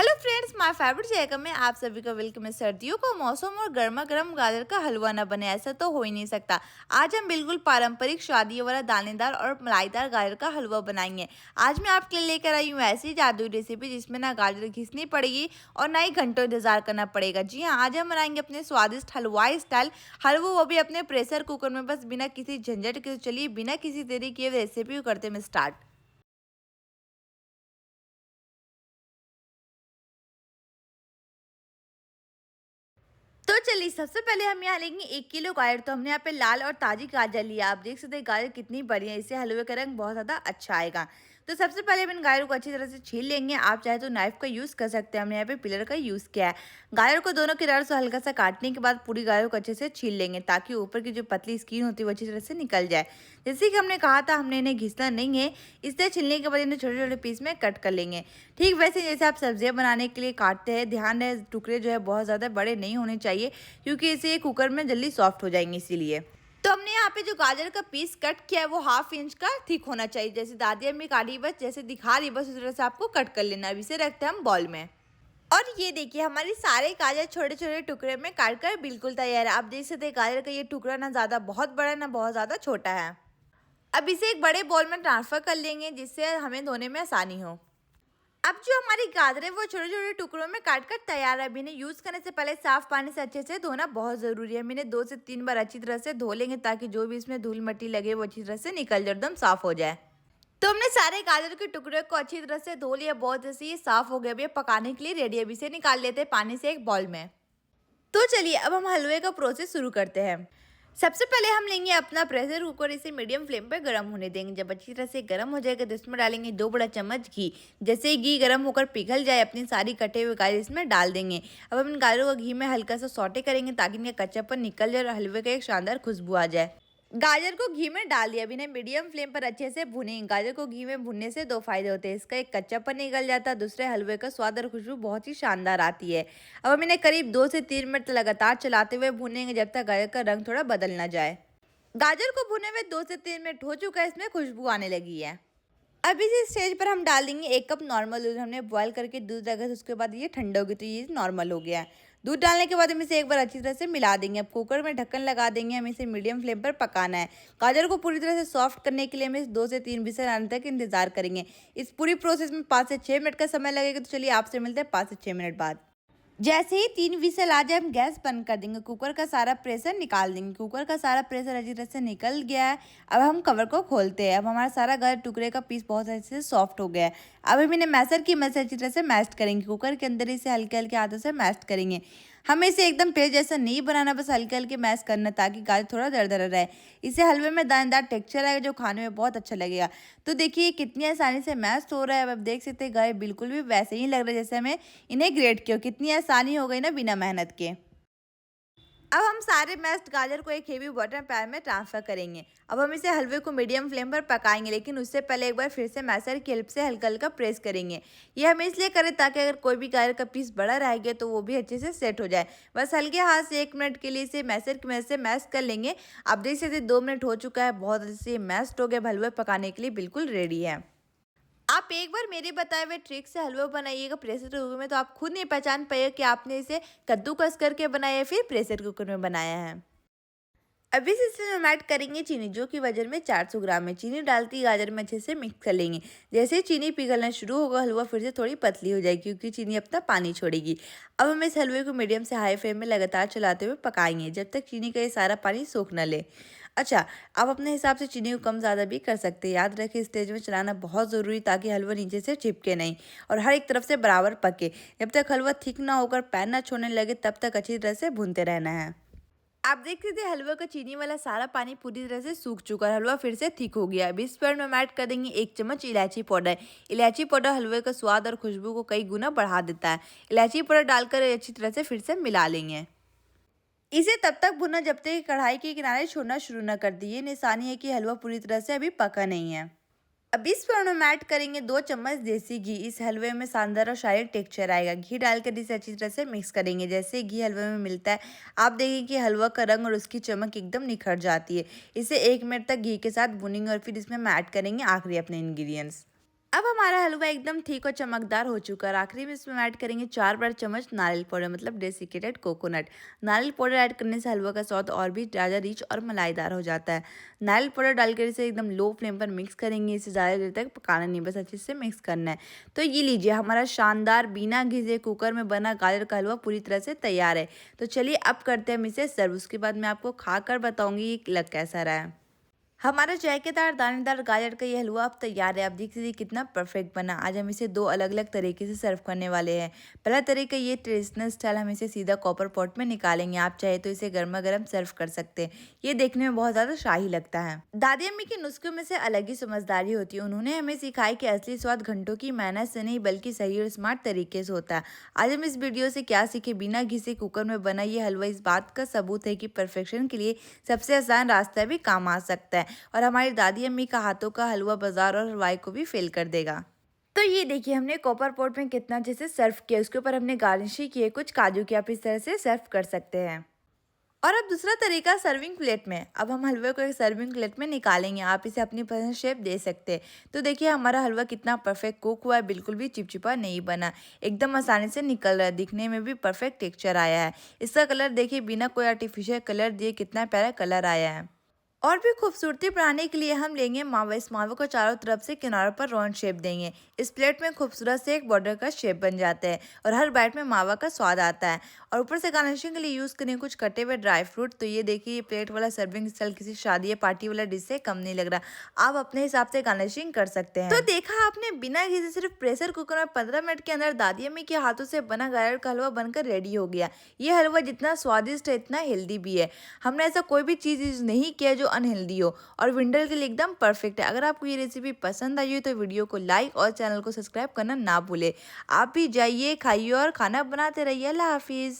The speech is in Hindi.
हेलो फ्रेंड्स, माय फेवरेट जगह में आप सभी का वेलकम है। सर्दियों का मौसम और गर्मा गर्म गाजर का हलवा ना बने ऐसा तो हो ही नहीं सकता। आज हम बिल्कुल पारंपरिक शादियों वाला दानेदार और मलाईदार गाजर का हलवा बनाएंगे। आज मैं आपके लिए लेकर आई हूँ ऐसी जादुई रेसिपी जिसमें ना गाजर घिसनी पड़ेगी और ना ही घंटों इंतजार करना पड़ेगा। जी हाँ, आज हम बनाएंगे अपने स्वादिष्ट हलवाई स्टाइल हलवा, वो भी अपने प्रेशर कुकर में, बस बिना किसी झंझट के। चलिए बिना किसी देरी किए रेसिपी को करते हैं स्टार्ट। तो चलिए सबसे पहले हम यहाँ लेंगे 1 किलो गाजर। तो हमने यहाँ पे लाल और ताजी गाजर लिया। आप देख सकते हैं गाजर कितनी बड़ी है, इससे हलवे का रंग बहुत ज़्यादा अच्छा आएगा। तो सबसे पहले हम इन गाजर को अच्छी तरह से छील लेंगे। आप चाहे तो नाइफ का यूज़ कर सकते हैं, हमने यहाँ पे पिलर का यूज़ किया है। गाजर को दोनों किनारों से हल्का सा काटने के बाद पूरी गाजर को अच्छे से छील लेंगे ताकि ऊपर की जो पतली स्किन होती है वो अच्छी तरह से निकल जाए। जैसे कि हमने कहा था, हमने इन्हें घिसना नहीं है, इसलिए छिलने के बाद इन्हें छोटे छोटे पीस में कट कर लेंगे। ठीक वैसे जैसे आप सब्जियां बनाने के लिए काटते हैं, ध्यान रहे टुकड़े जो है बहुत ज़्यादा बड़े नहीं होने चाहिए, क्योंकि इसे कुकर में जल्दी सॉफ्ट हो जाएंगे इसीलिए। तो हमने यहाँ पे जो गाजर का पीस कट किया है वो 1/2 इंच का थिक होना चाहिए। जैसे दादी अम्मी काटी, बस जैसे दिखा रही बस उस तरह से आपको कट कर लेना। अब इसे रखते हैं हम बॉल में। और ये देखिए हमारी सारे गाजर छोटे छोटे टुकड़े में काट कर बिल्कुल तैयार है। आप देख सकते हैं गाजर का ये टुकड़ा ना ज़्यादा बहुत बड़ा ना बहुत ज़्यादा छोटा है। अब इसे एक बड़े बाउल में ट्रांसफ़र कर लेंगे जिससे हमें धोने में आसानी हो। अब जो हमारी गाजर है वो छोटे-छोटे टुकड़ों में काट कर तैयार है। अब इन्हें यूज़ करने से पहले साफ पानी से अच्छे से धोना बहुत ज़रूरी है। हम इन्हें 2 से 3 बार अच्छी तरह से धो लेंगे ताकि जो भी इसमें धूल-मिट्टी लगे वो अच्छी तरह से निकल जाए, एकदम साफ़ हो जाए। तो हमने सारे गाजर के टुकड़े को अच्छी तरह से धो लिया, बहुत जैसे ये साफ़ हो गया। अब ये पकाने के लिए रेडी है। अब इसे निकाल लेते हैं पानी से एक बाउल में। तो चलिए अब हम हलवे का प्रोसेस शुरू करते हैं। सबसे पहले हम लेंगे अपना प्रेशर कुकर, इसे मीडियम फ्लेम पर गर्म होने देंगे। जब अच्छी तरह से गर्म हो जाएगा तो इसमें डालेंगे 2 बड़ा चम्मच घी। जैसे ही घी गर्म होकर पिघल जाए, अपनी सारी कटे हुए गाजर इसमें डाल देंगे। अब हम इन गाजरों को घी में हल्का सा सौटे करेंगे ताकि इनका कच्चापन निकल जाए और हलवे का एक शानदार खुशबू आ जाए। गाजर को घी में डाल दिया, अब इन्हें मीडियम फ्लेम पर अच्छे से भुनें। गाजर को घी में भुनने से 2 फायदे होते हैं, इसका एक कच्चापन निकल जाता है, दूसरे हलवे का स्वाद और खुशबू बहुत ही शानदार आती है। अब हम इन्हें करीब 2 से 3 मिनट लगातार चलाते हुए भूनेंगे जब तक गाजर का रंग थोड़ा बदल ना जाए। गाजर को भुने हुए 2 से 3 मिनट हो चुका है, इसमें खुशबू आने लगी है। अब इस स्टेज पर हम डाल देंगे 1 कप नॉर्मल दूध। हमने बॉयल करके दूध रखा था, उसके बाद ये ठंडा हो गया तो ये नॉर्मल हो गया है। दूध डालने के बाद हम इसे एक बार अच्छी तरह से मिला देंगे। अब कुकर में ढक्कन लगा देंगे, हमें इसे मीडियम फ्लेम पर पकाना है। गाजर को पूरी तरह से सॉफ्ट करने के लिए हम इस 2 से 3 विसल आने तक इंतजार करेंगे। इस पूरी प्रोसेस में 5 से 6 मिनट का समय लगेगा। तो चलिए आपसे मिलते हैं 5 से 6 मिनट बाद। जैसे ही 3 विसल आ जाए हम गैस बंद कर देंगे, कुकर का सारा प्रेशर निकाल देंगे। कुकर का सारा प्रेशर अच्छी तरह से निकल गया है। अब हम कवर को खोलते हैं। अब हमारा सारा गाजर टुकड़े का पीस बहुत अच्छे से सॉफ्ट हो गया है। अब हम इन्हें मैशर की मदद से अच्छी तरह से मैश करेंगे। कुकर के अंदर इसे हल्के हल्के हाथों से मैश करेंगे। हमें इसे एकदम पेस्ट जैसा नहीं बनाना, बस हल्के हल्के मैश करना ताकि गाजर थोड़ा दरदरा रहे। इससे हलवे में दानेदार टेक्सचर आएगा जो खाने में बहुत अच्छा लगेगा। तो देखिए कितनी आसानी से मैश हो रहा है। अब आप देख सकते हैं गाजर बिल्कुल भी वैसे ही लग रहा है जैसे हमें इन्हें ग्रेट किया हो। कितनी आसानी हो गई ना बिना मेहनत के। अब हम सारे मैश्ड गाजर को एक हेवी बटन पैन में ट्रांसफ़र करेंगे। अब हम इसे हलवे को मीडियम फ्लेम पर पकाएंगे, लेकिन उससे पहले एक बार फिर से मैशर की हेल्प से हल्का हल्का प्रेस करेंगे। ये हम इसलिए करें ताकि अगर कोई भी गाजर का पीस बड़ा रह गया तो वो भी अच्छे से सेट हो जाए। बस हल्के हाथ से 1 मिनट के लिए इसे मैशर की मदद से मैश कर लेंगे। आप देख सकते हैं 2 मिनट हो चुका है, बहुत अच्छे से मैश्ड हो गया। हलवे पकाने के लिए बिल्कुल रेडी है। आप एक बार मेरे बताए हुए ट्रिक से हलवा बनाइएगा प्रेशर कुकर में, तो आप खुद नहीं पहचान पाइएगा कि आपने इसे कद्दूकस करके बनाया या फिर प्रेशर कुकर में बनाया है। अब इस हिस्से में ऐड करेंगे चीनी, जो कि वजन में 400 ग्राम है। चीनी डालते ही गाजर में अच्छे से मिक्स कर लेंगे। जैसे ही चीनी पिघलना शुरू होगा हलवा फिर से थोड़ी पतली हो जाएगी, क्योंकि चीनी अपना पानी छोड़ेगी। अब हम इस हलवे को मीडियम से हाई फ्लेम में लगातार चलाते हुए पकाएंगे जब तक चीनी का ये सारा पानी सोख न ले। अच्छा, आप अपने हिसाब से चीनी को कम ज़्यादा भी कर सकते हैं। याद रखें स्टेज में चलाना बहुत ज़रूरी ताकि हलवा नीचे से चिपके नहीं और हर एक तरफ से बराबर पके। जब तक हलवा थिक ना होकर पैन ना छोड़ने लगे तब तक अच्छी तरह से भूनते रहना है। आप देख रहे थे हलवा का चीनी वाला सारा पानी पूरी तरह से सूख चुका है, हलवा फिर से थिक हो गया। अब इस पैन में ऐड कर देंगे 1 चम्मच इलायची पाउडर। इलायची पाउडर हलवे का स्वाद और खुशबू को कई गुना बढ़ा देता है। इलायची पाउडर डालकर अच्छी तरह से फिर से मिला लेंगे। इसे तब तक भुना जब तक कि कढ़ाई के किनारे छोड़ना शुरू न कर दिए। निशानी है कि हलवा पूरी तरह से अभी पका नहीं है। अब इस पैन में ऐड करेंगे 2 चम्मच देसी घी। इस हलवे में शानदार और शाही टेक्सचर आएगा। घी डालकर इसे अच्छी तरह से मिक्स करेंगे। जैसे घी हलवे में मिलता है आप देखेंगे कि हलवा का रंग और उसकी चमक एकदम निखर जाती है। इसे 1 मिनट तक घी के साथ भुनेंगे और फिर इसमें हम ऐड करेंगे आखिरी अपने इंग्रेडिएंट्स। अब हमारा हलवा एकदम ठीक और चमकदार हो चुका है। आखिरी में इसमें ऐड करेंगे 4 बड़ा चम्मच नारियल पाउडर मतलब डेसिकेटेड कोकोनट। नारियल पाउडर ऐड करने से हलवा का स्वाद और भी ज़्यादा रिच और मलाईदार हो जाता है। नारियल पाउडर डालकर इसे एकदम लो फ्लेम पर मिक्स करेंगे। इसे ज़्यादा देर तक पकाना नहीं, बस अच्छे से मिक्स करना है। तो ये लीजिए, हमारा शानदार बिना घिसे कुकर में बना गाजर का हलवा पूरी तरह से तैयार है। तो चलिए अब करते हैं हम इसे सर्व। उसके बाद मैं आपको खाकर बताऊंगी ये लग कैसा रहा है। हमारा जायकेदार दानेदार गाजर का ये हलवा अब तैयार है। आप देख लीजिए कितना परफेक्ट बना। आज हम इसे 2 अलग-अलग तरीके से सर्व करने वाले हैं। पहला तरीका ये ट्रेडिशनल स्टाइल, हम इसे सीधा कॉपर पॉट में निकालेंगे। आप चाहे तो इसे गर्मा-गर्म सर्व कर सकते हैं। ये देखने में बहुत ज़्यादा शाही लगता है। दादी अम्मी के नुस्खे में से अलग ही समझदारी होती है। उन्होंने हमें सिखाया कि असली स्वाद घंटों की मेहनत से नहीं बल्कि सही और स्मार्ट तरीके से होता है। आज हम इस वीडियो से क्या सीखे, बिना घिसे कुकर में बना ये हलवा इस बात का सबूत है कि परफेक्शन के लिए सबसे आसान रास्ता भी काम आ सकता है। और हमारी दादी अम्मी का हाथों का हलवा बाजार और हलवाई को भी फेल कर देगा। तो ये देखिए, हमने कॉपर पॉट में कितना अच्छे से सर्व किया। उसके ऊपर हमने गार्निश ही किए कुछ काजू की। आप इस तरह से सर्व कर सकते हैं। और अब दूसरा तरीका सर्विंग प्लेट में। अब हम हलवे को एक सर्विंग प्लेट में निकालेंगे। आप इसे अपनी पसंद शेप दे सकते हैं। तो देखिए हमारा हलवा कितना परफेक्ट कुक हुआ है, बिल्कुल भी चिपचिपा नहीं बना, एकदम आसानी से निकल रहा है, दिखने में भी परफेक्ट टेक्सचर आया है। इसका कलर देखिए, बिना कोई आर्टिफिशियल कलर दिए कितना प्यारा कलर आया है। और भी खूबसूरती बढ़ाने के लिए हम लेंगे मावा। इस मावे को चारों तरफ से किनारों पर राउंड शेप देंगे। इस प्लेट में खूबसूरत से एक बॉर्डर का शेप बन जाता है और हर बाइट में मावा का स्वाद आता है। और ऊपर से गार्निशिंग के लिए यूज़ करेंगे कुछ कटे हुए ड्राई फ्रूट। तो ये देखिए, ये प्लेट वाला सर्विंग स्टाइल किसी शादी या पार्टी वाला डिश से कम नहीं लग रहा। आप अपने हिसाब से गार्निशिंग कर सकते हैं। तो देखा आपने, बिना घिसे सिर्फ प्रेशर कुकर में 15 मिनट के अंदर दादी अम्मी के हाथों से बना गाजर का हलवा बनकर रेडी हो गया। ये हलवा जितना स्वादिष्ट है इतना हेल्दी भी है। हमने ऐसा कोई भी चीज़ यूज़ नहीं किया जो अनहेल्दी हो, और विंटर के लिए एकदम परफेक्ट है। अगर आपको ये रेसिपी पसंद आई हो तो वीडियो को लाइक और चैनल को सब्सक्राइब करना ना भूले। आप भी जाइए, खाइए और खाना बनाते रहिए। अल्लाह हाफिज़।